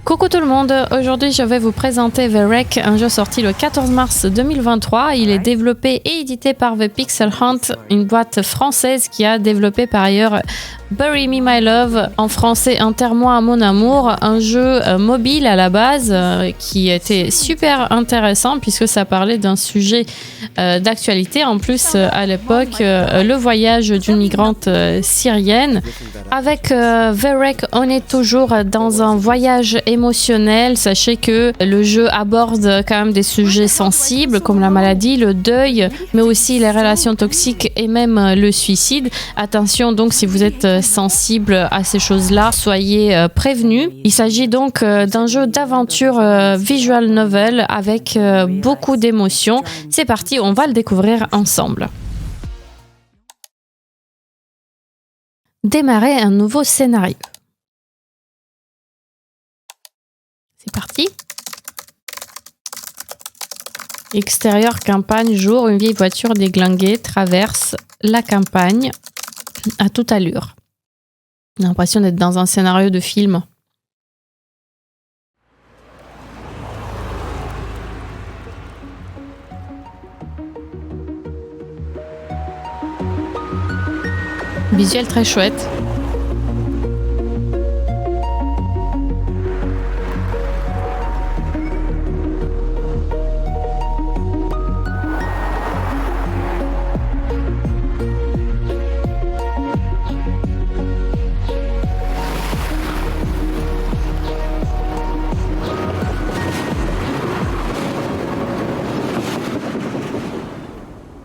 Coucou tout le monde, aujourd'hui je vais vous présenter The Wreck, un jeu sorti le 14 mars 2023. Il est développé et édité par The Pixel Hunt, une boîte française qui a développé par ailleurs Burry Me My Love, en français Enterre-moi, mon amour, un jeu mobile à la base qui était super intéressant puisque ça parlait d'un sujet d'actualité. En plus à l'époque, le voyage d'une migrante syrienne. Avec The Wreck, on est toujours dans un voyage émotionnel. Sachez que le jeu aborde quand même des sujets sensibles comme la maladie, le deuil, mais aussi les relations toxiques et même le suicide. Attention donc si vous êtes sensible à ces choses-là, soyez prévenus. Il s'agit donc d'un jeu d'aventure visual novel avec beaucoup d'émotions. C'est parti, on va le découvrir ensemble. Démarrer un nouveau scénario. C'est parti. Extérieur, campagne, jour, une vieille voiture déglinguée traverse la campagne à toute allure. J'ai l'impression d'être dans un scénario de film. Visuel très chouette.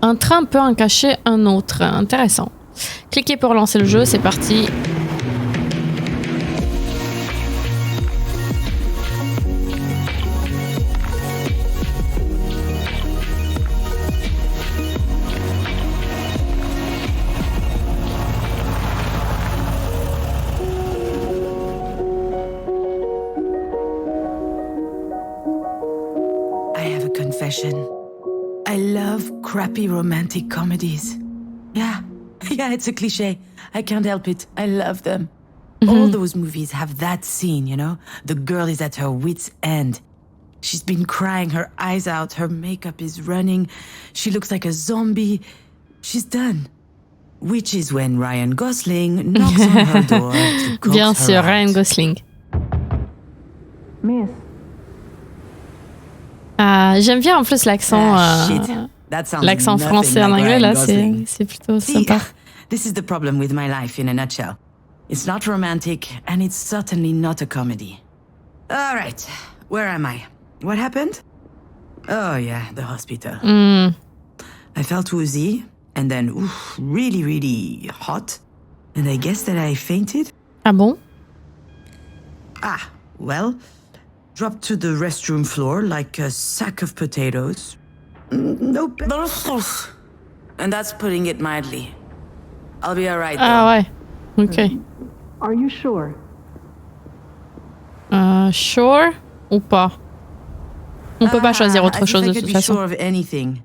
Un train peut en cacher un autre. Intéressant. Cliquez pour lancer le jeu, c'est parti. I have a confession. I love crappy romantic comedies. Yeah, it's a cliché. I can't help it. I love them. All those movies have that scene, you know? The girl is at her wit's end. She's been crying her eyes out. Her makeup is running. She looks like a zombie. She's done. Which is when Ryan Gosling knocks on her door to coax Bien her sûr, out. Ryan Gosling. Miss. J'aime bien en plus l'accent l'accent français en anglais, là, c'est plutôt sympa. This is the problem with my life in a nutshell. It's not romantic, and it's certainly not a comedy. All right, where am I? What happened? Oh yeah, the hospital. I felt woozy, and then really, really hot, and I guess that I fainted. Ah bon? Well, dropped to the restroom floor like a sack of potatoes. Nope. And that's putting it mildly. I'll be alright though. Ah ouais, ok. Are you sure? Sure ou pas? On peut pas choisir autre chose de toute façon. Sure of anything.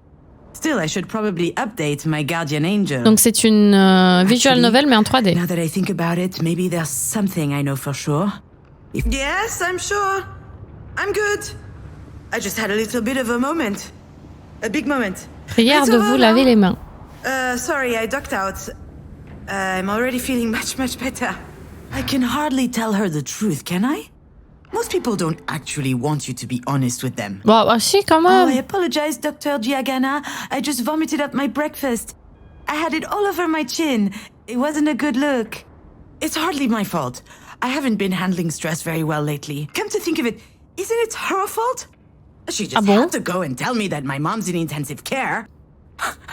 Still, I should probably update my guardian angel. Donc c'est une visual novel mais en 3D. Now that I think about it, maybe there's something I know for sure. Yes, I'm sure. I'm good. I just had a little bit of a moment. A big moment. Prière de vous laver les mains. Sorry, I ducked out. I'm already feeling much better. I can hardly tell her the truth, can I? Most people don't actually want you to be honest with them. Bah si, quand Oh, I même. apologize, Dr. Giagana. I just vomited up my breakfast. I had it all over my chin. It wasn't a good look. It's hardly my fault. I haven't been handling stress very well lately. Come to think of it, isn't it her fault? She just had to go and tell me that my mom's in intensive care.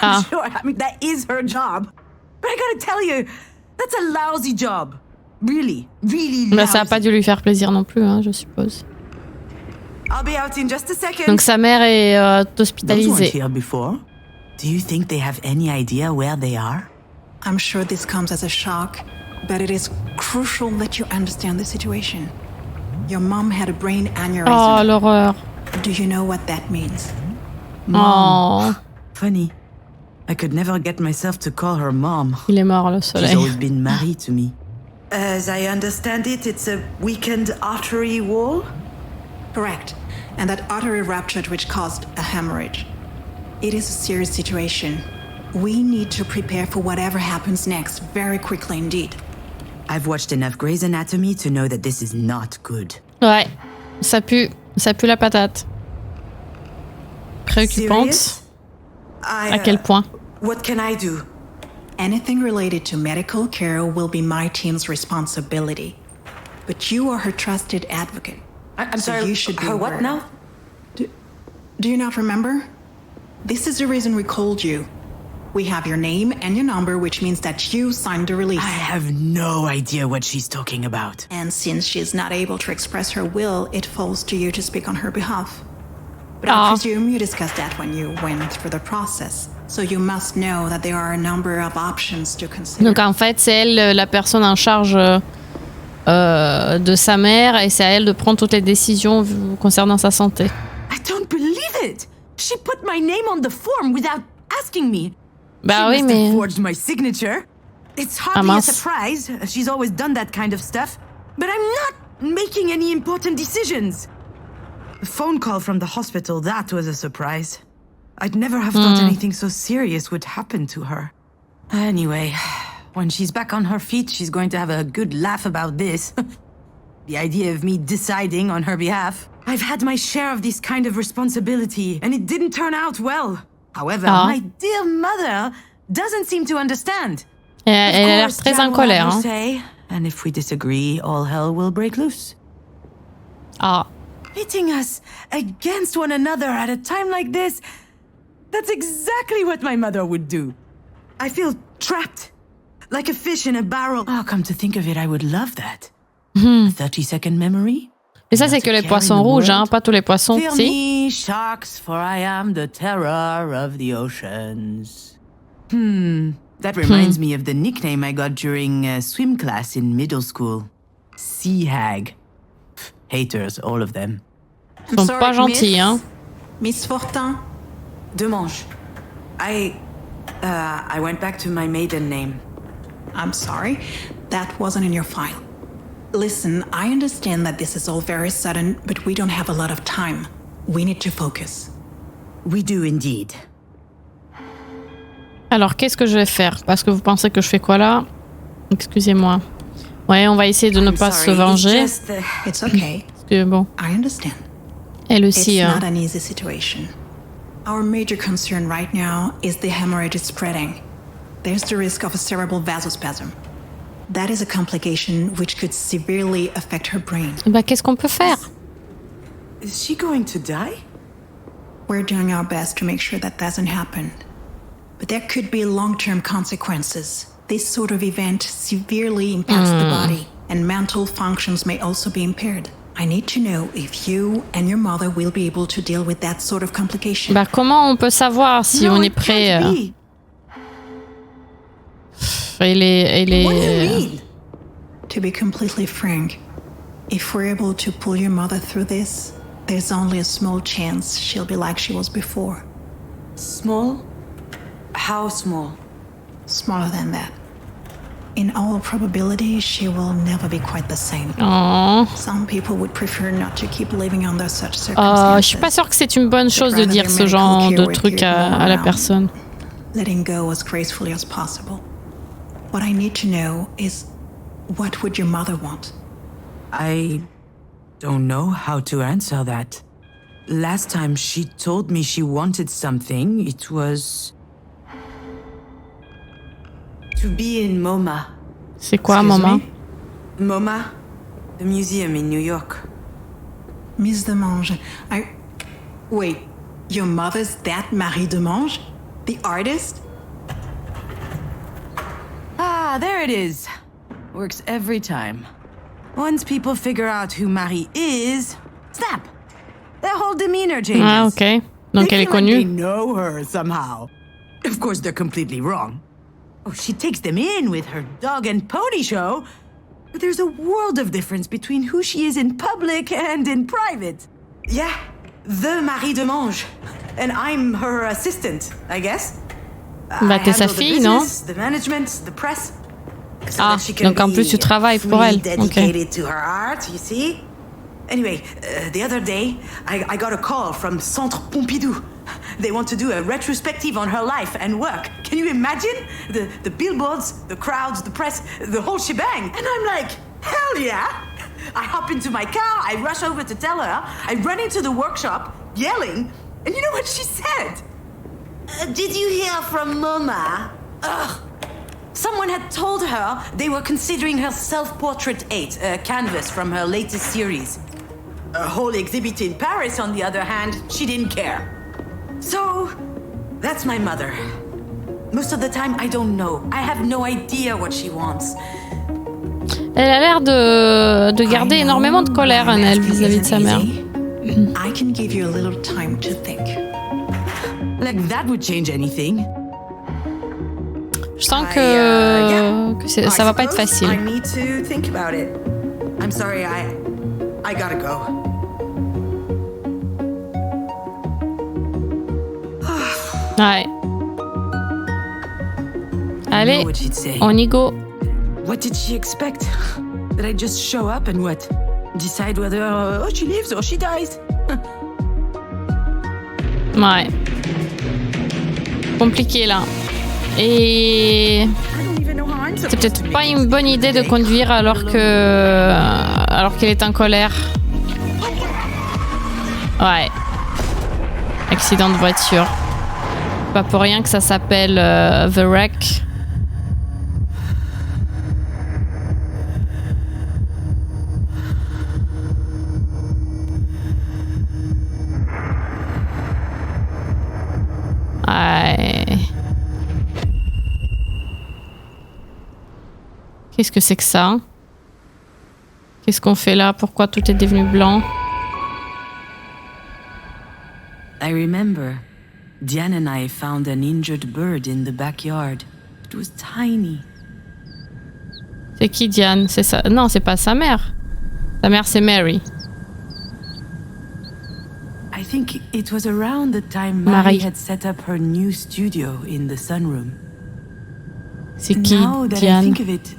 I'm sure, I mean, that is her job. But I gotta tell you, that's a lousy job. Really, really lousy. Bah ça a pas dû lui faire plaisir non plus, hein, je suppose. I'll be out in just a second. Donc sa mère est hospitalisée. Those weren't here before. Do you think they have any idea where they are? I'm sure this comes as a shock, but it is crucial that you understand the situation. Your mom had a brain aneurysm. Oh, l'horreur. Do you know what that means? Oh. Funny. I could never get myself to call her mom. Il est mort, le She's soleil. always been married to me. As I understand it, it's a weakened artery wall? Correct. And that artery ruptured, which caused a hemorrhage. It is a serious situation. We need to prepare for whatever happens next, very quickly indeed. I've watched enough Grey's Anatomy to know that this is not good. Ouais, ça pue la patate. Préoccupante. Serious? À quel point? What can I do? Anything related to medical care will be my team's responsibility. But you are her trusted advocate. I'm So sorry, you should be her what aware. now? Do you not remember? This is the reason we called you. We have your name and your number, which means that you signed the release. I have no idea what she's talking about. And since she is not able to express her will, it falls to you to speak on her behalf. But Aw. I presume you discussed that when you went through the process. So you must know that there are a number of options to consider. Donc en fait, c'est elle la personne en charge de sa mère et c'est à elle de prendre toutes les décisions concernant sa santé. I don't believe it! She put my name on the form without asking me. Bah She oui, must have mais... forged my signature. It's hardly a mince. surprise. She's always done that kind of stuff. But I'm not making any important decisions. The phone call from the hospital, that was a surprise. I'd never have thought anything so serious would happen to her. Anyway, when she's back on her feet, she's going to have a good laugh about this. The idea of me deciding on her behalf. I've had my share of this kind of responsibility, and it didn't turn out well. However, my dear mother doesn't seem to understand. Elle a l'air très en colère. Hein. Say, and if we disagree, all hell will break loose. Ah. Pitting us against one another at a time like this, that's exactly what my mother would do. I feel trapped, like a fish in a barrel. Oh, come to think of it, I would love that. A 30-second memory? Et ça, c'est que les poissons rouges, hein, pas tous les poissons. Fear Si. me, sharks, for I am the terror of the oceans. That reminds me of the nickname I got during swim class in middle school. Sea hag. Haters, all of them. Ils sont pas gentils, hein. Miss Fortin? Demange. I went back to my maiden name. I'm sorry, that wasn't in your file. Listen, I understand that this is all very sudden, but we don't have a lot of time. We need to focus. We do indeed. Alors, qu'est-ce que je vais faire? Parce que vous pensez que je fais quoi là? Excusez-moi. Ouais, on va essayer de ne pas se venger. It's okay. Parce que bon, I understand. elle It's aussi. not an easy situation. Our major concern right now is the hemorrhage is spreading. There's the risk of a cerebral vasospasm. That is a complication which could severely affect her brain. Bah, qu'est-ce qu'on peut faire? Is she going to die? We're doing our best to make sure that doesn't happen. But there could be long-term consequences. This sort of event severely impacts the body, and mental functions may also be impaired. I need to know if you and your mother will be able to deal with that sort of complication. Bah, comment on peut savoir si on est prêt? Can't be. Elle est... What do you mean? To be completely frank, if we're able to pull your mother through this, there's only a small chance she'll be like she was before. Small? How small? Smaller than that. In all probability, she will never be quite the same. Oh. Some people would prefer not to keep living under such Je circumstances. suis pas sûre que c'est une bonne chose de dire ce genre de truc à la personne. Letting go as gracefully as possible. What I need to know is, what would your mother want? I don't know how to answer that. Last time she told me she wanted something, it was to be in MoMA. C'est quoi, Excuse maman? me? MoMA, the museum in New York. Miss Demange, Wait, your mother's that Marie Demange? The artist? Ah, there it is. Works every time. Once people figure out who Marie is, snap! Their whole demeanor changes. Ah, ok. Donc They elle est feel like they connue. know her somehow. Of course, they're completely wrong. Oh, she takes them in with her dog and pony show. But there's a world of difference between who she is in public and in private. Yeah, the Marie Demange. And I'm her assistant, I guess. Bah, I t'es sa handle the fille, non? business, the management, the press. Ah, that she can donc en be plus tu travailles pour fully elle. dedicated to her art, you see? Anyway, the other day, I got a call from Centre Pompidou. They want to do a retrospective on her life and work. Can you imagine? The billboards, the crowds, the press, the whole shebang. And I'm like, hell yeah! I hop into my car, I rush over to tell her, I run into the workshop, yelling, and you know what she said? Did you hear from Mama? Ugh. Someone had told her they were considering her self-portrait 8, a canvas from her latest series. A whole exhibit in Paris, on the other hand, she didn't care. So, that's my mother. Most of the time, I don't know. I have no idea what she wants. Elle a l'air de garder énormément de colère, Annelle, vis-à-vis de sa mère. I can give you a little time to think. Like that would change anything. Je sens que ça va pas être facile. I need to think about it. I'm sorry, I gotta go. Ouais. Allez, know what she'd say. on y go. What did she expect? That I just show up and what? Decide whether she lives or she dies? Ouais. Compliqué là. Et c'est peut-être pas une bonne idée de conduire alors qu'elle est en colère. Ouais. Accident de voiture. Pas pour rien que ça s'appelle The Wreck. Ouais. Qu'est-ce que c'est que ça? Qu'est-ce qu'on fait là? Pourquoi tout est devenu blanc? I remember. Diane and I found an injured bird in the backyard. It was tiny. C'est qui Diane? C'est ça? Non, c'est pas sa mère. Sa mère, c'est Mary. I think it was around the time Marie. Marie had set up her new studio in the sunroom. C'est And qui now that I Diane? think of it,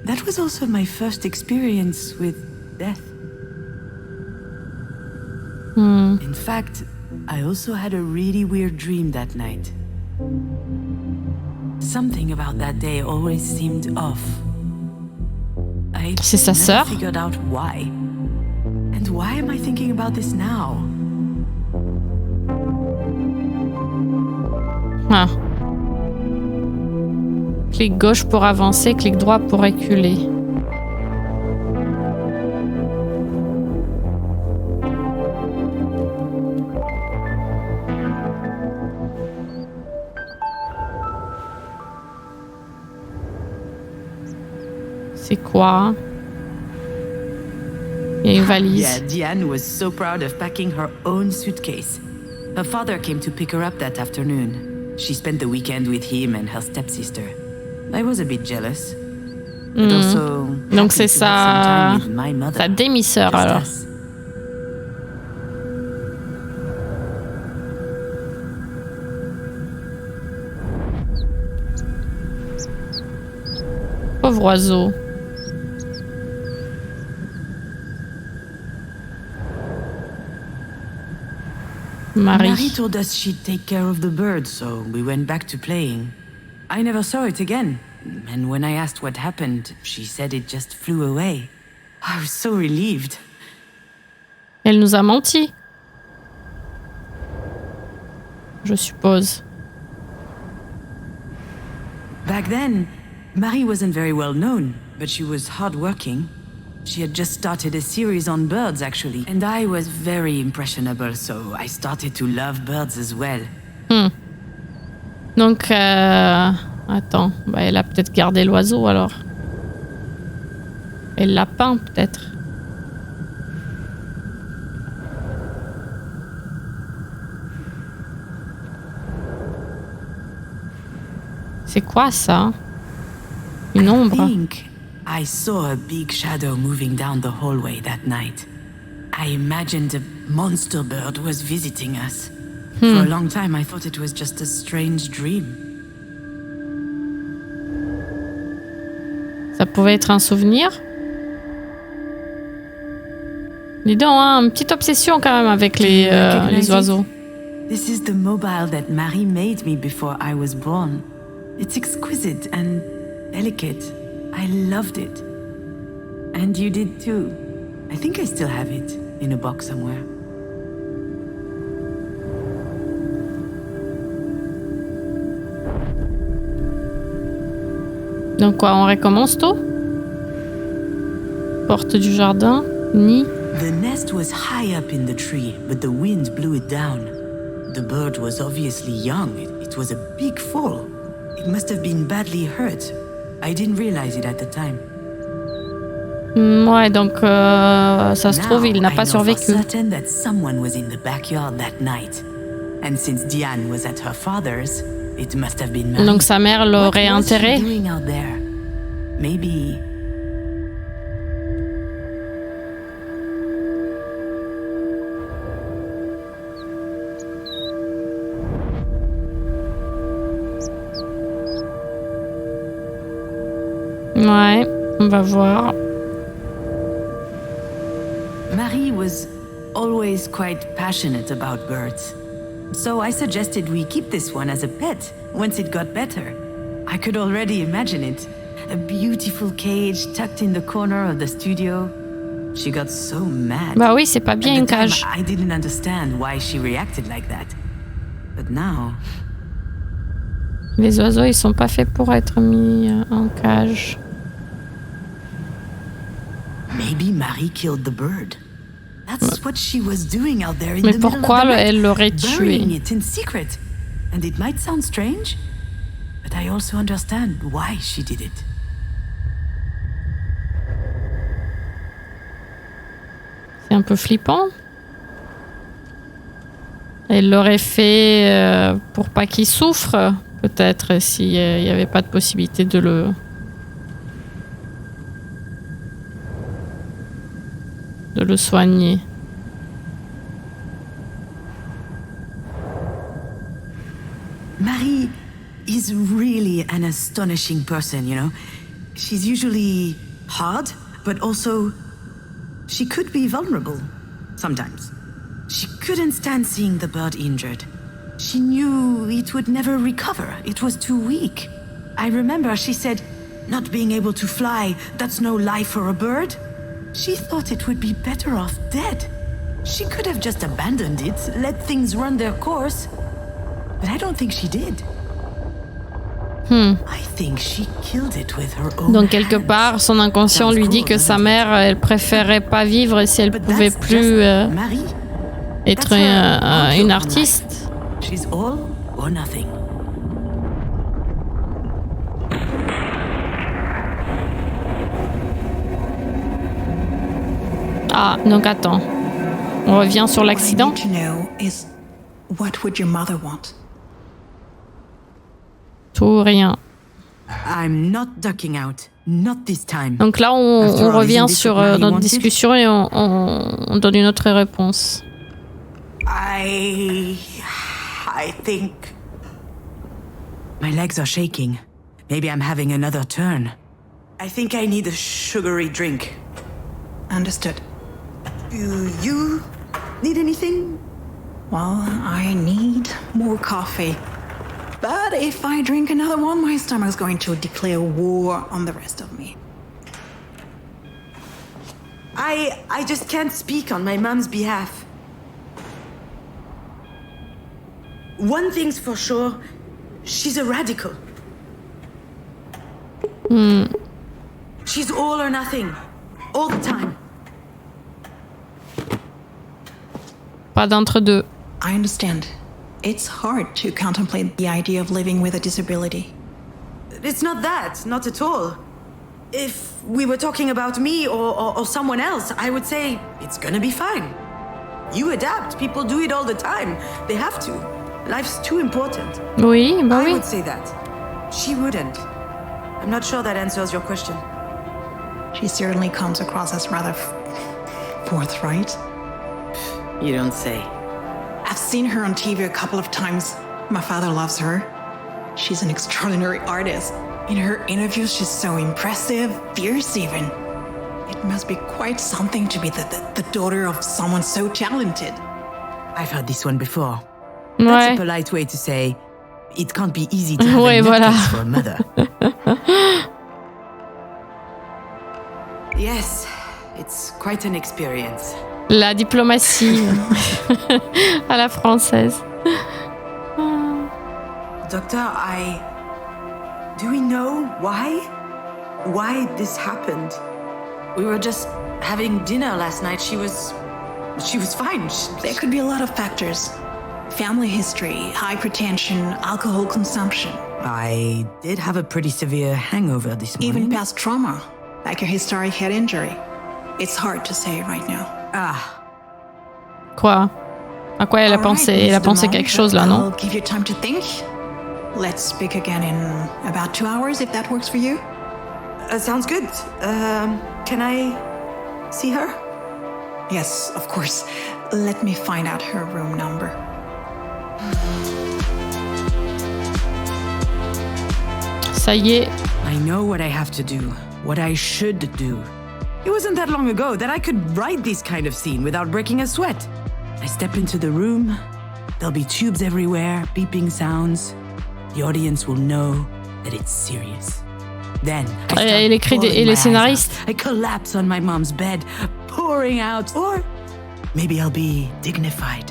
that was also my first experience with death. In fact, I also had a really weird dream that night. Something about that day always seemed off. I C'est sa never sœur? figured out why. And why am I thinking about this now? Ah. Clic gauche pour avancer, clic droit pour reculer. C'est quoi? Il y a une valise. Yeah, Diane was so proud of packing her own suitcase. Her father came to pick her up that afternoon. She spent the weekend with him and her stepsister. I was a bit jealous. But also Donc happy c'est to have some time sa with my mother. sa demi-sœur Just alors. us. Pauvre oiseau. Marie Marie. told us she'd take care of the bird, so we went back to playing. I never saw it again, and when I asked what happened, she said it just flew away. I was so relieved. Elle nous a menti. Je suppose. Back then, Marie wasn't very well known, but she was hardworking. She had just started a series on birds, actually, and I was very impressionable, so I started to love birds as well. Donc, attends, bah, elle a peut-être gardé l'oiseau alors. Et le lapin peut-être. C'est quoi ça? Une ombre? I think I saw a big shadow moving down the hallway that night. I imagined a monster bird was visiting us. For a long time, I thought it was just a strange dream. Ça pouvait être un souvenir. Dis donc, hein, une petite obsession quand même avec les oiseaux. This is the mobile that Marie made me before I was born. It's exquisite and delicate. I loved it. And you did too. I think I still have it in a box somewhere. Donc quoi, on recommence tout? Porte du jardin, nid. The nest was high up in the tree, but the wind blew it down. The bird was obviously young. It was a big fall. It must have been badly hurt. I didn't realize it at the time. Ouais, donc ça se trouve, il n'a pas survécu. I know for certain that someone was in the backyard that night. And since Diane was at her father's, it must have been Marie. Donc sa mère l'aurait enterré. What was she doing out there? Maybe. Ouais, on va voir. Marie was always quite passionate about birds. So I suggested we keep this one as a pet once it got better. I could already imagine it. A beautiful cage tucked in the corner of the studio. She got so mad. Bah oui, c'est pas bien une cage. I didn't understand why she reacted like that. But now... Les oiseaux, ils sont pas faits pour être mis en cage. Maybe Marie killed the bird. That's what she was doing out there in Mais the middle pourquoi of the night, elle l'aurait burying tué? it in secret. And it might sound strange, but I also understand why she did it. C'est un peu flippant. Elle l'aurait fait pour pas qu'il souffre, peut-être, s'il n'y avait pas de possibilité de le soigner. Marie is really an astonishing person, you know. She's usually hard, but also she could be vulnerable sometimes. She couldn't stand seeing the bird injured. She knew it would never recover. It was too weak. I remember she said, "Not being able to fly, that's no life for a bird." She thought it would be better off dead. She could have just abandoned it, let things run their course. But I don't think she did. I think she killed it with her own Donc quelque hands. part, son inconscient lui dit que sa mère, elle préférait pas vivre si elle pouvait plus être une artiste. She's all or nothing. Ah, donc attends. On revient sur l'accident. What I need to know is, what would your mother want? Tout, rien. I'm not ducking out. Not this time. Donc là, on revient sur notre discussion et on donne une autre réponse. I think... My legs are shaking. Maybe I'm having another turn. I think I need a sugary drink. Understood. Do you need anything? Well, I need more coffee. But if I drink another one, my stomach's going to declare war on the rest of me. I just can't speak on my mom's behalf. One thing's for sure, she's a radical. She's all or nothing, all the time. Pas d'entre-deux. I understand. It's hard to contemplate the idea of living with a disability. It's not that, not at all. If we were talking about me or someone else, I would say it's gonna be fine. You adapt, people do it all the time. They have to. Life's too important. Oui, bah I oui. would say that. She wouldn't. I'm not sure that answers your question. She certainly comes across as rather forthright. You don't say. I've seen her on TV a couple of times. My father loves her. She's an extraordinary artist. In her interviews, she's so impressive, fierce even. It must be quite something to be the daughter of someone so talented. I've heard this one before. That's a Ouais. polite way to say it can't be easy to have Ouais, a voilà. nutcase for a mother. Yes, it's quite an experience. La diplomatie à la française. Doctor, do we know why this happened? We were just having dinner last night. She was fine. There could be a lot of factors. Family history, hypertension, alcohol consumption, I did have a pretty severe hangover this morning. even past trauma, like a historic head injury. It's hard to say right now. Quoi? À quoi elle a All pensé? right, Elle a Mr. pensé Monk, quelque chose là, non? I'll give you time to think. Let's speak again in about 2 hours, if that works for you. Sounds good. Can I see her? Yes, of course. Let me find out her room number. Ça y est. I know what I have to do, what I should do. It wasn't that long ago that I could write this kind of scene without breaking a sweat. I step into the room, there'll be tubes everywhere, beeping sounds. The audience will know that it's serious. Then Elle écrit et les scénaristes. I collapse on my mom's bed, pouring out. Or maybe I'll be dignified,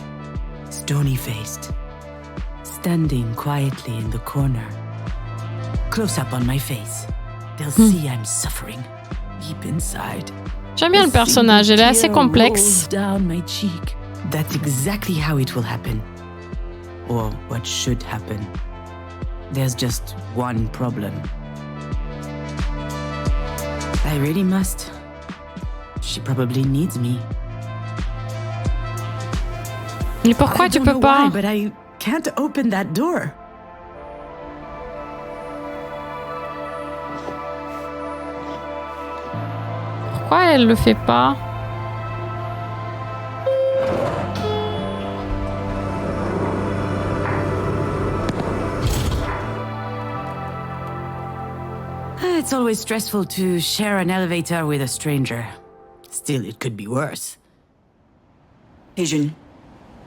stony-faced, standing quietly in the corner. Close up on my face. They'll see I'm suffering deep inside. J'aime bien le personnage, elle est assez complexe. Down my cheek. That's exactly how it will happen. Or what should happen. There's just one problem. I really must. She probably needs me. Mais pourquoi I tu don't peux know pas? why, but I can't open that door. Pourquoi elle le fait pas? It's always stressful to share an elevator with a stranger. Still, it could be worse. Hey, June.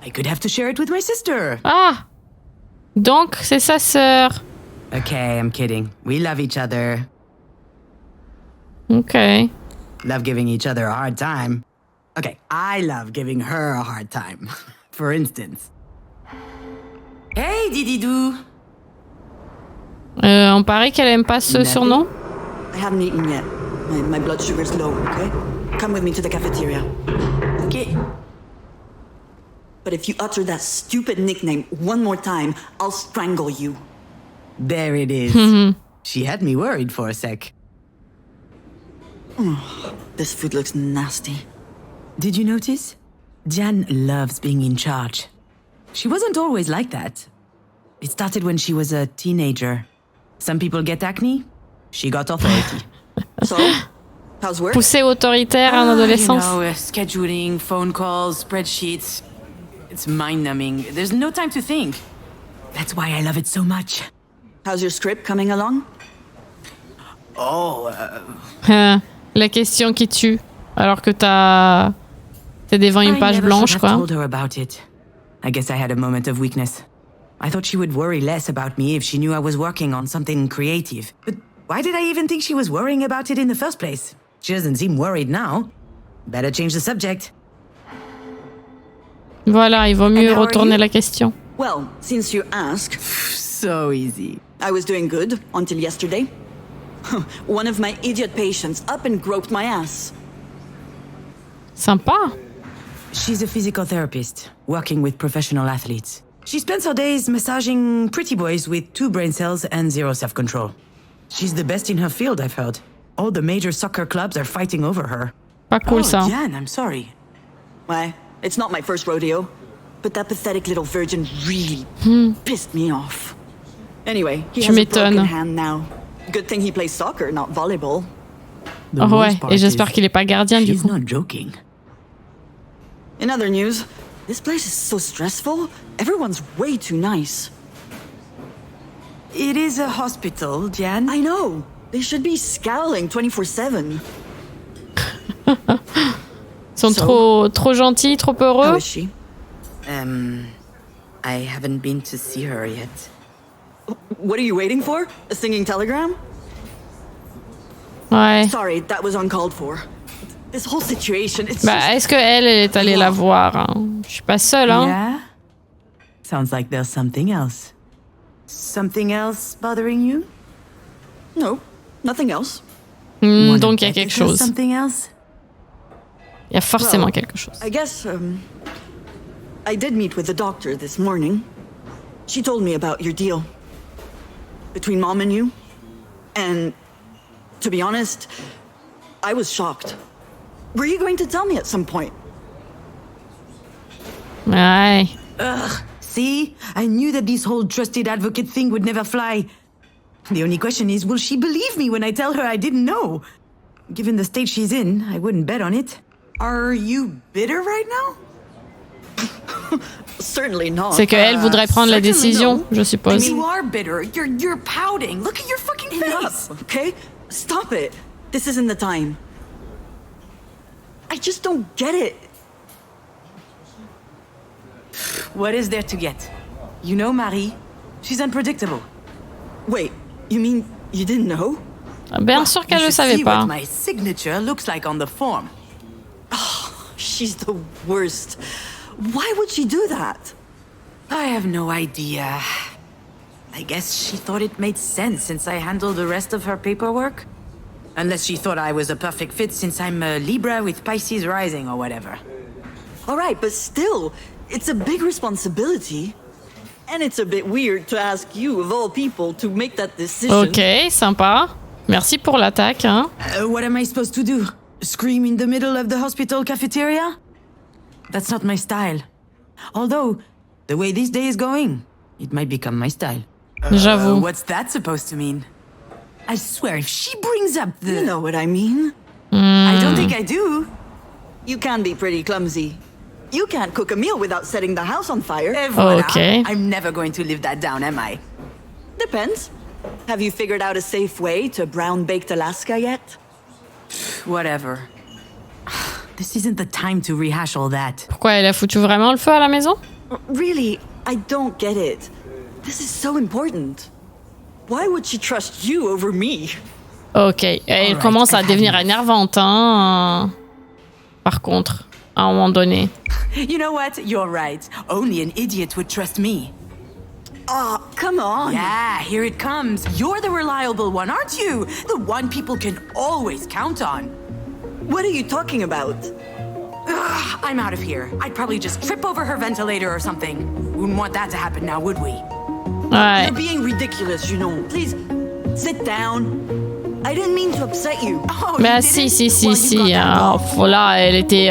I could have to share it with my sister. Ah! Donc, c'est sa sœur. Okay, I'm kidding. We love each other. Ok. Love giving each other a hard time. Okay, I love giving her a hard time. For instance. Hey, Dididou! On paraît qu'elle aime pas ce surnom. I haven't eaten yet. My blood sugar's low, okay? Come with me to the cafeteria. Okay? But if you utter that stupid nickname one more time, I'll strangle you. There it is. She had me worried for a sec. This food looks nasty. Did you notice? Jan loves being in charge. She wasn't always like that. It started when she was a teenager. Some people get acne. She got authority. So, how's work? Poussée autoritaire en adolescence. You know, scheduling, phone calls, spreadsheets. It's mind-numbing. There's no time to think. That's why I love it so much. How's your script coming along? Oh, La question qui tue. Alors que t'es devant une page blanche, I quoi. told her about it. I guess I had a moment of weakness. I thought she would worry less about me if she knew I was working on something creative. But why did I even think she was worrying about it in the first place? She doesn't seem worried now. Better change the subject. Voilà, il vaut mieux And how are retourner you? la question. Well, since you ask, So easy. I was doing good until yesterday. One of my idiot patients up and groped my ass. Sympa. She's a physical therapist, working with professional athletes. She spends her days massaging pretty boys with 2 brain cells and 0 self-control. She's the best in her field, I've heard. All the major soccer clubs are fighting over her. Pas cool, ça. Jan, I'm sorry. Why, it's not my first rodeo. But that pathetic little virgin really pissed me off. Anyway, he Tu has a broken m'étonnes. hand now. Good thing he plays soccer, not volleyball. The Oh, ouais, worst part et j'espère is qu'il est pas gardien, du she's coup. not joking. In other news, this place is so stressful. Everyone's way too nice. It is a hospital, Jan. I know. They should be scowling 24/7. Ils sont trop gentils, trop How heureux. is she? I haven't been to see her yet. What are you waiting for? A singing telegram? Ouais. Sorry, that was uncalled for. This whole situation, it's Bah, just... est-ce qu'elle est allée la voir, hein? Je suis pas seule, hein. Yeah? Sounds like there's something else. Something else bothering you? No, nothing else. Donc il y a quelque chose. Something else? Il y a forcément quelque chose. I guess, I did meet with the doctor this morning. She told me about your deal. Between Mom and you. And, to be honest, I was shocked. Were you going to tell me at some point? Ouais. Ugh. See? I knew that this whole trusted advocate thing would never fly. The only question is, will she believe me when I tell her I didn't know? Given the state she's in, I wouldn't bet on it. Are you bitter right now? Certainly not. C'est qu'elle voudrait prendre la décision, je I suppose. mean, you are bitter. You're pouting. Look at your fucking face. Enough, okay? Stop it. This isn't the time. I just don't get it. What is there to get? You know Marie. She's unpredictable. Wait, you mean you didn't know? Bien sûr qu'elle You le should savait see pas. what my signature looks like on the form. She's the worst. Why would she do that? I have no idea. I guess she thought it made sense since I handled the rest of her paperwork. Unless she thought I was a perfect fit since I'm a Libra with Pisces rising or whatever. All right, but still, it's a big responsibility. And it's a bit weird to ask you, of all people, to make that decision. Ok, sympa. Merci pour l'attaque, hein. What am I supposed to do? Scream in the middle of the hospital cafeteria? That's not my style. Although, the way this day is going, it might become my style. J'avoue. What's that supposed to mean? I swear, if she brings up the... You know what I mean? I don't think I do. You can be pretty clumsy. You can't cook a meal without setting the house on fire. Voilà. Okay. I'm never going to live that down, am I? Depends. Have you figured out a safe way to brown-baked Alaska yet? Whatever. This isn't the time to rehash all that. Pourquoi elle a foutu vraiment le feu à la maison? Really, I don't get it. This is so important. Why would she trust you over me? Ok, elle Alright, commence à I've had devenir enough. énervante, hein. Par contre, à un moment donné. You know what? You're right. Only an idiot would trust me. Oh, come on. Yeah, here it comes. You're the reliable one, aren't you? The one people can always count on. What are you talking about? Ugh, I'm out of here. I'd probably just trip over her ventilator or something. Wouldn't want that to happen now, would we? Ouais. You're being ridiculous, Junon. Please, sit down. I didn't mean to upset you. Oh, Bah you si, didn't? si, Well, si, you got si. that Alors, wrong. voilà, elle était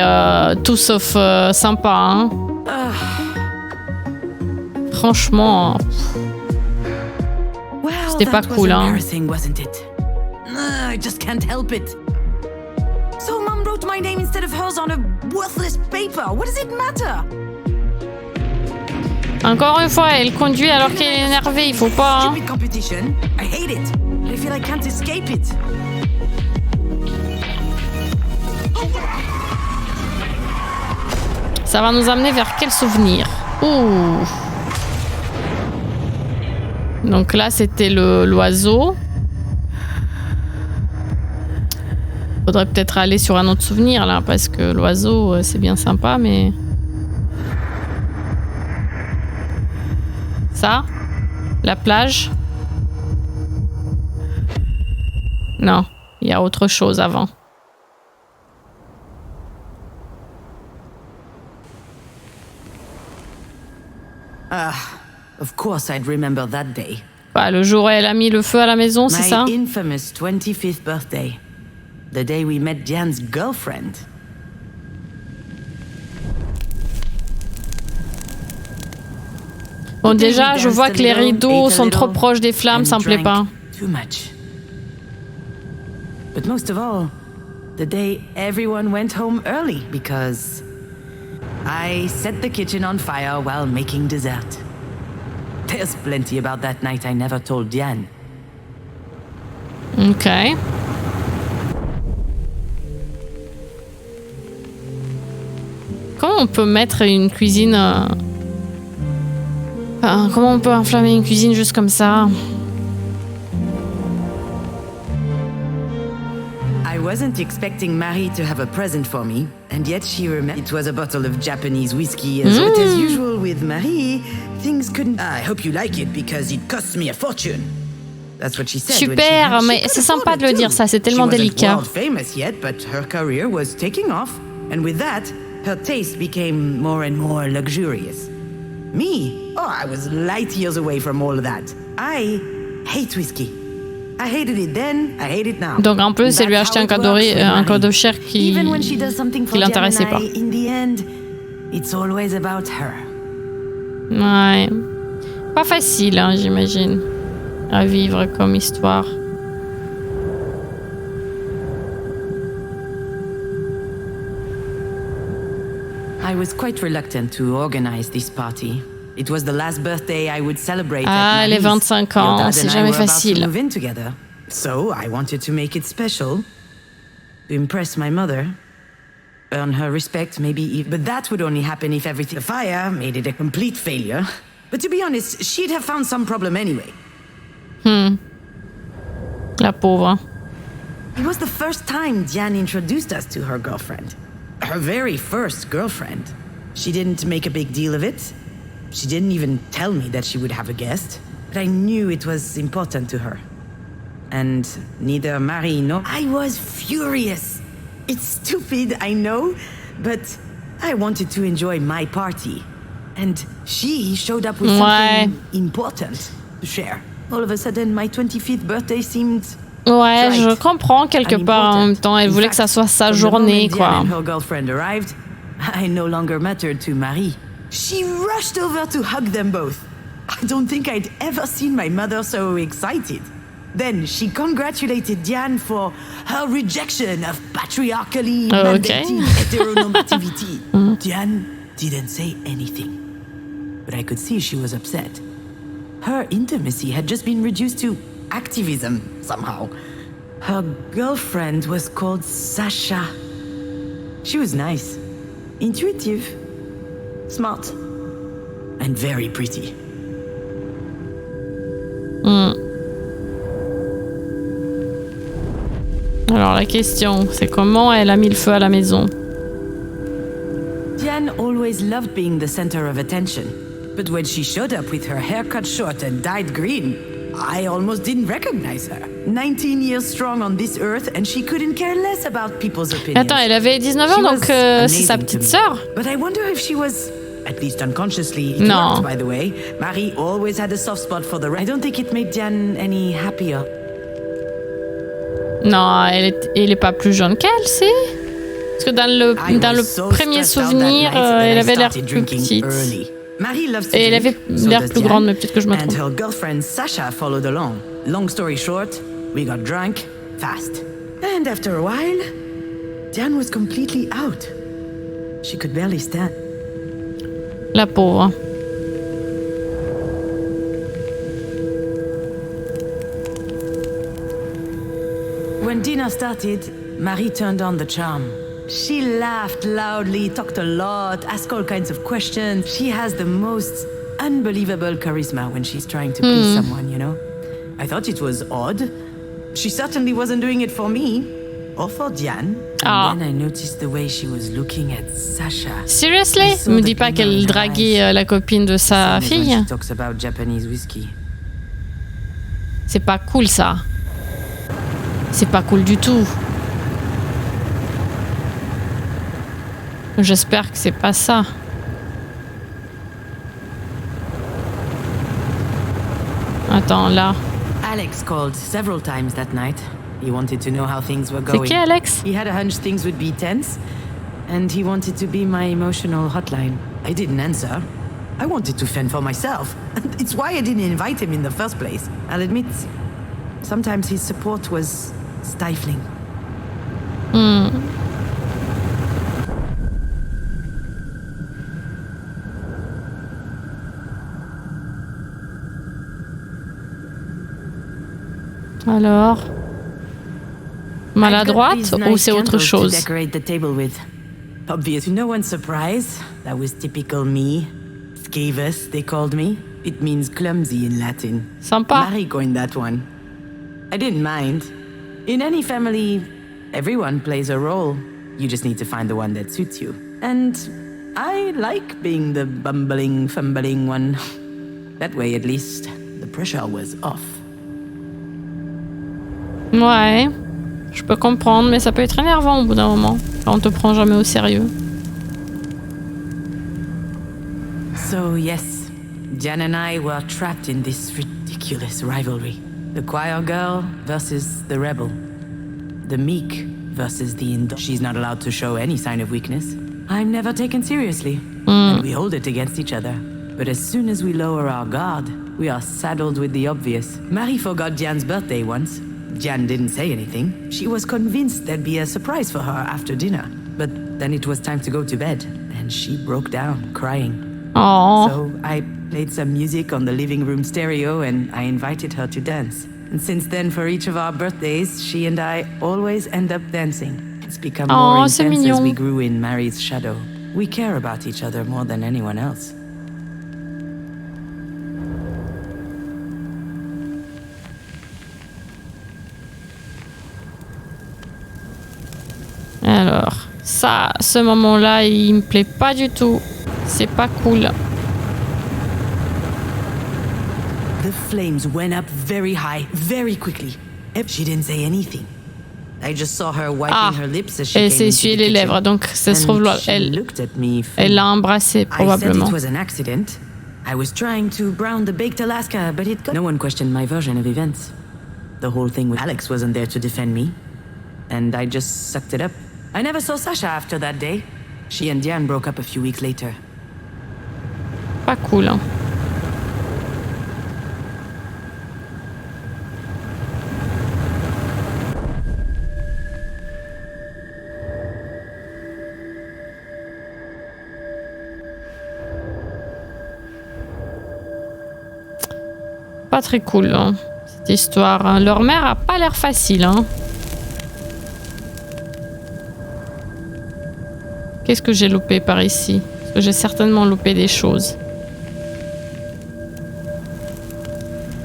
tout sauf sympa, hein. Franchement, Well, C'était pas that was cool, hein. embarrassing, wasn't it? I just can't help it. So Mom wrote my name instead of hers on a worthless paper. What does it matter? encore une fois, elle conduit alors qu'elle est énervée, il faut pas, hein. Stupid competition. I hate it. I feel I can't escape it. Ça va nous amener vers quel souvenir? Ouh. Donc là, c'était l'oiseau. Faudrait peut-être aller sur un autre souvenir là, parce que l'oiseau, c'est bien sympa, mais... Ça? La plage? Non, il y a autre chose avant. Of course I'd remember that day. Bah, le jour où elle a mis le feu à la maison, c'est My ça? infamous 25th birthday. The day we met Diane's girlfriend. Bon, The day déjà, we je vois danced que a les little, rideaux ate a sont trop little, proches des flammes, and ça me plaît pas. drank too much. But most of all, the day everyone went home early because I set the kitchen on fire while making dessert. There's plenty about that night I never told Diane. Ok. Comment on peut mettre une cuisine... Enfin, comment on peut enflammer une cuisine juste comme ça? I wasn't expecting Marie to have a present for me, and yet she remembered it was a bottle of Japanese whiskey. But as usual with Marie, things couldn't... I hope you like it because it costs me a fortune. That's what she said. Super, mais c'est sympa de le dire ça, c'est tellement délicat. She wasn't world famous yet, but her career was taking off, and with that, her taste became more and more luxurious. Me? Oh, I was light years away from all of that. I hate whiskey. I hated it then, I hate it now. Donc un peu, c'est lui acheter un cadeau cher qui l'intéressait pas. In the end, it's always about her. Ouais. Pas facile, hein, j'imagine, à vivre comme histoire. I was quite reluctant to organize this party. It was the last birthday I would celebrate Ah, at les Marie's. 25 ans, c'est jamais facile. Move in together. So I wanted to make it special, to impress my mother, earn her respect, maybe. But that would only happen if everything. The fire made it a complete failure. But to be honest, she'd have found some problem anyway. La pauvre. It was the first time Diane introduced us to her girlfriend. Her very first girlfriend. She didn't make a big deal of it. She didn't even tell me that she would have a guest. But I knew it was important to her. And neither Marie nor... I was furious. It's stupid, I know. But I wanted to enjoy my party. And she showed up with something important to share. All of a sudden, my 25th birthday seemed... Ouais, je comprends quelque part en même temps. Elle voulait que ça soit sa journée, quoi. Her girlfriend arrived, I no longer mattered to Marie. She rushed over to hug them both. I don't think I'd ever seen my mother so excited. Then she congratulated Diane for her rejection of patriarchally mandated heteronormativity. Diane didn't say anything, but I could see she was upset. Her intimacy had just been reduced to activism somehow. Her girlfriend was called Sasha. She was nice, intuitive, smart, and very pretty. Alors la question, c'est comment elle a mis le feu à la maison? Diane always loved being the center of attention, but when she showed up with her hair cut short and dyed green, I almost didn't recognize her. 19 years strong on this earth, and she couldn't care less about people's opinions. Attends, elle avait 19 ans, donc c'est sa petite sœur. But I wonder if she was, at least unconsciously, it worked, by the way. Marie always had a soft spot for the... I don't think it made Diane any happier. Non, elle est pas plus jeune qu'elle, c'est? Parce que dans le premier souvenir, elle avait l'air plus petite. Et elle avait l'air plus grande, mais peut-être que je me trompe. And her girlfriend Sasha followed along. Long story short, we got drunk fast. And after a while, Diane was completely out. She could barely stand. La pauvre. When dinner started, Marie turned on the charm. She laughed loudly, talked a lot, asked all kinds of questions. She has the most unbelievable charisma when she's trying to please someone, you know? I thought it was odd. She certainly wasn't doing it for me or for Diane. And then I noticed the way she was looking at Sasha. Seriously? Me dis pas qu'elle draguait la copine de sa fille. She talks about Japanese whiskey. C'est pas cool ça. C'est pas cool du tout. J'espère que c'est pas ça. Attends, là. Alex called several times that night. He wanted to know how things were going. C'est qui, Alex? He had a hunch things would be tense, and he wanted to be my emotional hotline. I didn't answer. I wanted to fend for myself. It's why I didn't invite him in the first place. I'll admit, sometimes his support was stifling. Alors, maladroite ou c'est autre chose? Obvious, to no one's surprise, that was typical me. Scavus, they called me. It means clumsy in Latin. Sympa. Marie coined that one. I didn't mind. In any family, everyone plays a role. You just need to find the one that suits you. And I like being the bumbling, fumbling one. That way, at least, the pressure was off. Ouais, je peux comprendre, mais ça peut être énervant au bout d'un moment. Quand on te prend jamais au sérieux. So yes, Jan and I were trapped in this ridiculous rivalry. The choir girl versus the rebel. The meek versus the She's not allowed to show any sign of weakness. I'm never taken seriously. And we hold it against each other. But as soon as we lower our guard, we are saddled with the obvious. Marie forgot Jan's birthday once. Jan didn't say anything. She was convinced there'd be a surprise for her after dinner. But then it was time to go to bed, and she broke down, crying. Oh. So I played some music on the living room stereo, and I invited her to dance. And since then, for each of our birthdays, she and I always end up dancing. It's become more intense as we grew in Marie's shadow. We care about each other more than anyone else. Alors, ça, ce moment-là, il me plaît pas du tout. C'est pas cool. The flames went up very high, very quickly. She didn't say anything. I just saw her wiping her lips as she elle came s'est into essuyé the les kitchen. lèvres, donc ça se trouve, elle l'a embrassé probablement. I said it was an accident. I was trying to brown the baked Alaska, but it got... No one questioned my version of events. The whole thing with Alex wasn't there to defend me, and I just sucked it up. I never saw Sasha after that day. She and Diane broke up a few weeks later. Pas cool, hein. Pas très cool, hein, cette histoire. Hein. Leur mère a pas l'air facile, hein. Qu'est-ce que j'ai loupé par ici? Parce que j'ai certainement loupé des choses.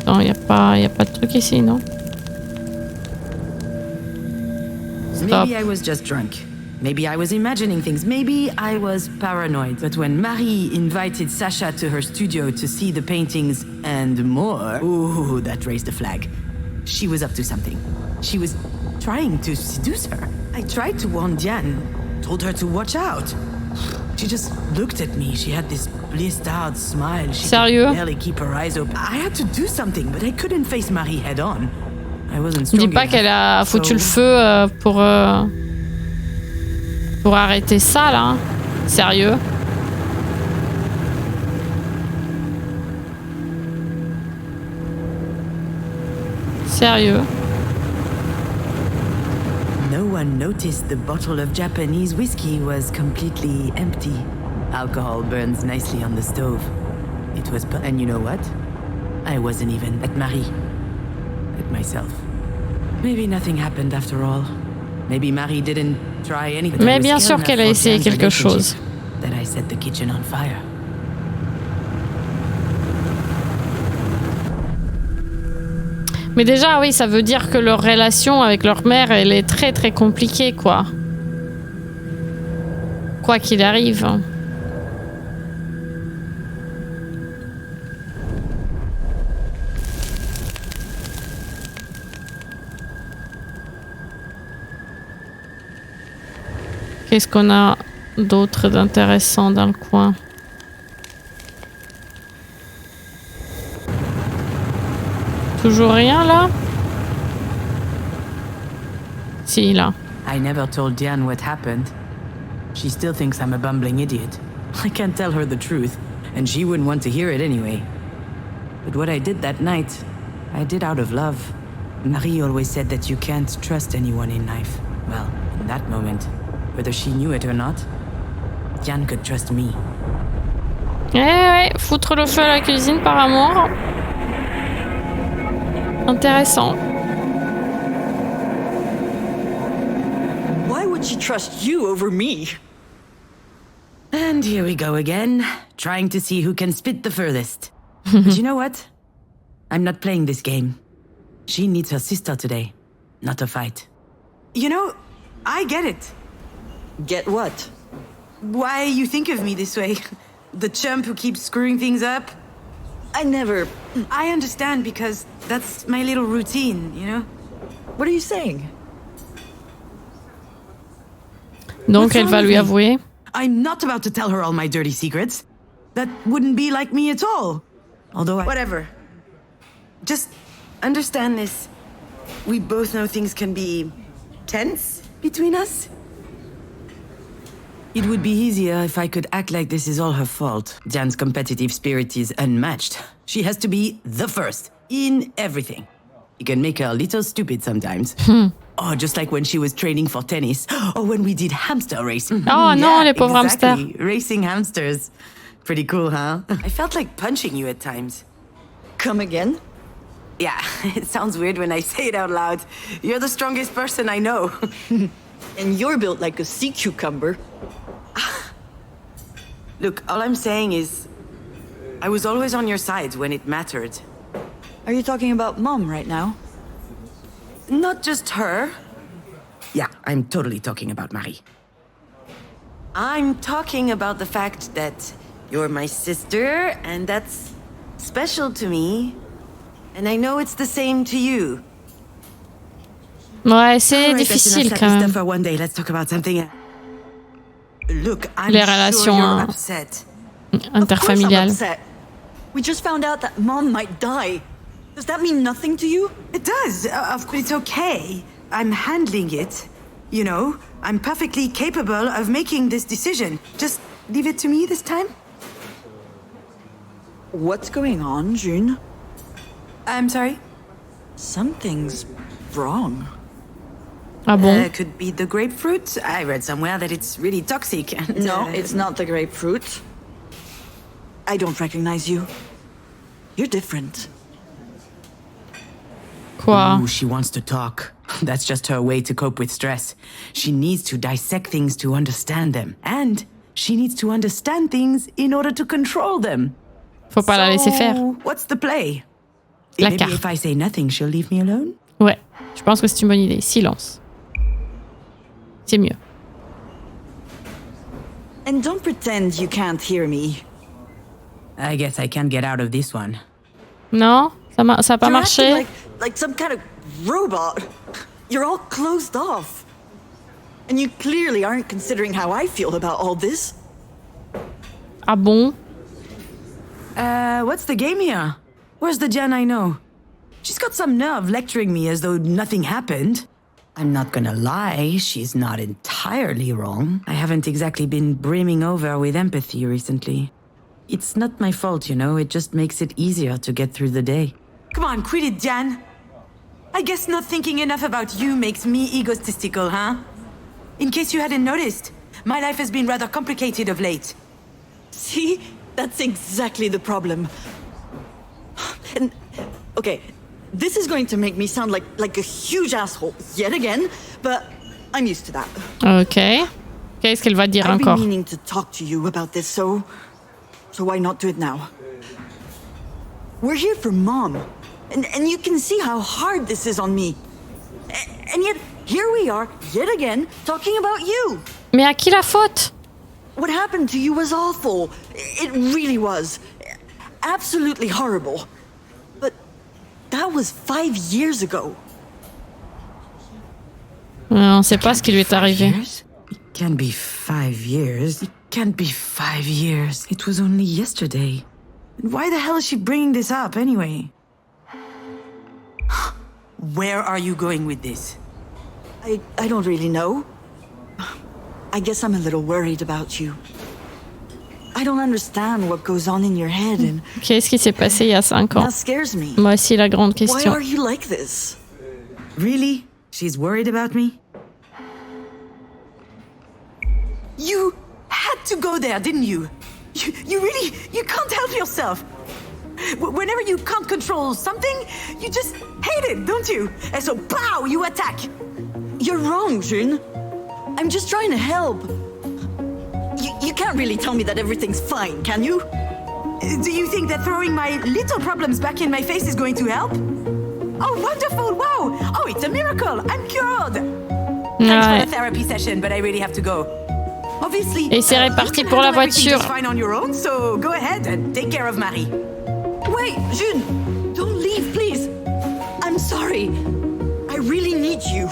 Non, y a pas de truc ici, non? Stop. Maybe I was just drunk. Maybe I was imagining things. Maybe I was paranoid. But when Marie invited Sasha to her studio to see the paintings and more, ooh, that raised a flag. She was up to something. She was trying to seduce her. I tried to warn Diane, told her to watch out. She just looked at me. She had this blissed out smile. She could barely keep her eyes open. I had to do something, but I couldn't face Marie head on. I wasn't strong enough. Dis pas qu'elle a foutu le feu pour arrêter ça, là. Hein. Sérieux? Sérieux? No one noticed the bottle of Japanese whiskey was completely empty. Alcohol burns nicely on the stove. It was... And you know what? I wasn't even at Marie. At myself. Maybe nothing happened after all. Maybe Marie didn't try anything. Mais bien sûr qu'elle a essayé quelque chose. That I set the kitchen on fire. Mais déjà, oui, ça veut dire que leur relation avec leur mère, elle est très très compliquée, quoi. Quoi qu'il arrive. Qu'est-ce qu'on a d'autre d'intéressant dans le coin? Toujours rien là? Si, là. I never told Diane what happened. She still thinks I'm a bumbling idiot. I can't tell her the truth, and she wouldn't want to hear it anyway. But what I did that night, I did out of love. Marie always said that you can't trust anyone in life. Well, in that moment, whether she knew it or not, Diane could trust me. Eh ouais, foutre le feu à la cuisine par amour. Intéressant. would she trust you over me? And here we go again, trying to see who can spit the furthest. But you know what? I'm not playing this game. She needs her sister today, not a fight. You know, I get it. Get what? Why you think of me this way. The chump who keeps screwing things up. I never... I understand because that's my little routine, you know? What are you saying? Donc elle va lui avouer. I'm not about to tell her all my dirty secrets. That wouldn't be like me at all. Although whatever. Just understand this. We both know things can be tense between us. It would be easier if I could act like this is all her fault. Jan's competitive spirit is unmatched. She has to be the first in everything. You can make her a little stupid sometimes. Oh, just like when she was training for tennis. Or when we did hamster racing. Oh non, les pauvres exactly. hamsters. Racing hamsters. Pretty cool, huh? I felt like punching you at times. Come again? Yeah, it sounds weird when I say it out loud. You're the strongest person I know. And you're built like a sea cucumber. Look, all I'm saying is, I was always on your side when it mattered. Are you talking about Mom right now? Not just her. Yeah, I'm totally talking about Marie. I'm talking about the fact that you're my sister, and that's special to me. And I know it's the same to you. Ouais, c'est All right, difficile that's quand enough même. stuff for one day. Let's talk about something. Look, I'm Les sure relations, you're upset. Of course I'm interfamiliales. upset. We just found out that Mom might die. Does that mean nothing to you? It does. Of course, it's okay. I'm handling it. You know, I'm perfectly capable of making this decision. Just leave it to me this time. What's going on, June? I'm sorry? Something's wrong. Ah bon? Could be the grapefruit. I read somewhere that it's really toxic. And, No, it's not the grapefruit. I don't recognize you. You're different. Quoi? Ooh, she wants to talk. That's just her way to cope with stress. She needs to dissect things to understand them. And she needs to understand things in order to control them. Faut pas la laisser faire. What's the play? La Maybe carte. if I say nothing, she'll leave me alone? Ouais, je pense que c'est une bonne idée. Silence. C'est mieux. And don't pretend you can't hear me. I guess I can't get out of this one. Non? Ça a pas You're marché? acting like some kind of robot. You're all closed off. And you clearly aren't considering how I feel about all this. Ah bon? What's the game here? Where's the Jan I know? She's got some nerve lecturing me as though nothing happened. I'm not gonna lie, she's not entirely wrong. I haven't exactly been brimming over with empathy recently. It's not my fault, you know, it just makes it easier to get through the day. Come on, quit it, Jan. I guess not thinking enough about you makes me egotistical, huh? In case you hadn't noticed, my life has been rather complicated of late. See? That's exactly the problem. And, okay, this is going to make me sound like a huge asshole yet again, but I'm used to that. Ok. Qu'est-ce qu'elle va dire I've encore? been meaning to talk to you about this, so why not do it now? We're here for Mom, and you can see how hard this is on me. And yet, here we are, yet again, talking about you. Mais à qui la faute? What happened to you was awful. It really was. Absolutely horrible. But that was 5 years ago. On sait pas ce qui lui est arrivé. Years? It can't be 5 years. It can't be 5 years. It was only yesterday. And why the hell is she bringing this up anyway? Where are you going with this? I don't really know. I guess I'm a little worried about you. I don't understand what goes on in your head, and Qu'est-ce qui s'est passé il y a 5 ans? that scares me. Moi aussi, la grande Why question. are you like this? Really? She's worried about me? You had to go there, didn't you? You can't help yourself. Whenever you can't control something, you just hate it, don't you? And so, pow, you attack. You're wrong, June. I'm just trying to help. You can't really tell me that everything's fine, can you? Do you think that throwing my little problems back in my face is going to help? Oh, wonderful! Wow! Oh, it's a miracle! I'm cured! Thanks for the therapy session, but I really have to go. Obviously, et c'est reparti pour la voiture. Fine on your own, so go ahead and take care of Marie. Wait, June! Don't leave, please! I'm sorry. I really need you.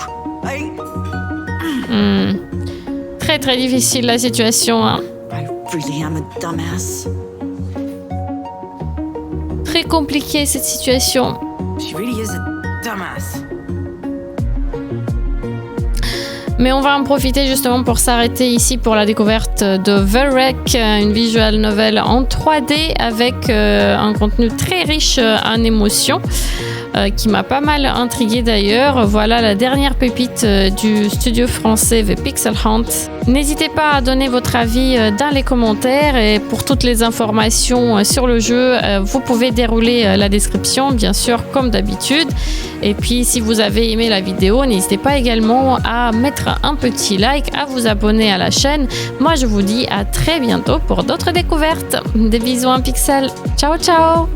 Très très difficile la situation. Hein. I really am a dumbass. Très compliquée cette situation. She really is a dumbass. Mais on va en profiter justement pour s'arrêter ici pour la découverte de The Wreck, une visual novel en 3D avec un contenu très riche en émotions. Qui m'a pas mal intriguée d'ailleurs. Voilà la dernière pépite du studio français The Pixel Hunt. N'hésitez pas à donner votre avis dans les commentaires et pour toutes les informations sur le jeu, vous pouvez dérouler la description, bien sûr, comme d'habitude. Et puis, si vous avez aimé la vidéo, n'hésitez pas également à mettre un petit like, à vous abonner à la chaîne. Moi, je vous dis à très bientôt pour d'autres découvertes. Des bisous en pixels. Ciao, ciao!